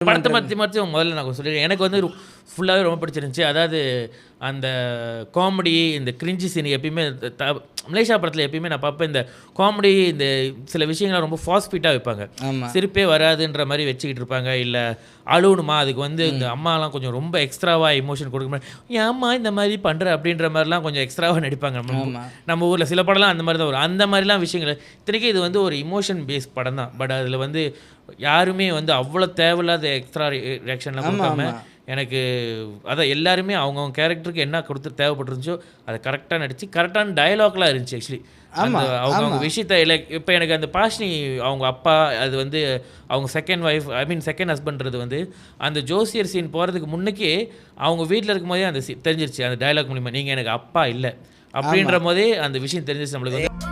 படத்த மாத்தி முதல்ல நான் சொல்லிடுறேன். எனக்கு வந்து ஃபுல்லாவே ரொம்ப பிடிச்சிருந்துச்சு. அதாவது அந்த காமெடி, இந்த கிரின்ஜி சீன் எப்பயுமே மலேசியா படத்துல எப்பயுமே நான் பார்ப்பேன். இந்த காமெடி இந்த சில விஷயங்கள ரொம்ப ஃபாஸ்ட் ஃபீட்டா வைப்பாங்க. சிரிப்பே வராதுன்ற மாரி வச்சுக்கிட்டு இருப்பாங்க. இல்ல அழுவணுமா, அதுக்கு வந்து இந்த அம்மாலாம் கொஞ்சம் ரொம்ப எக்ஸ்ட்ராவா எமோஷன் கொடுக்க ஏம்மா இந்த மாரி பண்ற அப்படின்ற மாரிலாம் கொஞ்சம் எக்ஸ்ட்ராவா நடிப்பாங்க. நம்ம ஊர்ல சில படம்லாம் அந்த மாரி தான் வரும். அந்த மாரிலாம் விஷயங்கள் இத்தனைக்கும் இது வந்து ஒரு இமோஷன் பேஸ் படம் தான். பட் அதில வந்து யாருமே வந்து அவ்வளோ தேவையில்லாத எக்ஸ்ட்ரா ரியாக்ஷன்லாம் கொடுக்காம எனக்கு அதான் எல்லாருமே அவங்கவுங்க கேரக்டருக்கு என்ன கொடுத்து தேவைப்பட்டுருந்துச்சோ அதை கரெக்டாக நடிச்சு கரெக்டான டயலாக்லாம் இருந்துச்சு. ஆக்சுவலி அவங்க விஷயத்த இல்லை. இப்போ எனக்கு அந்த பாஷினி அவங்க அப்பா அது வந்து அவங்க செகண்ட் ஹஸ்பண்ட்றது வந்து அந்த ஜோசியர் சீன் போகிறதுக்கு முன்னுக்கே அவங்க வீட்டில் இருக்கும் போதே அந்த தெரிஞ்சிருச்சு அந்த டயலாக் மூலிமா, நீங்கள் எனக்கு அப்பா இல்லை அப்படின்ற போதே அந்த விஷயம் தெரிஞ்சிருச்சு நம்மளுக்கு வந்து.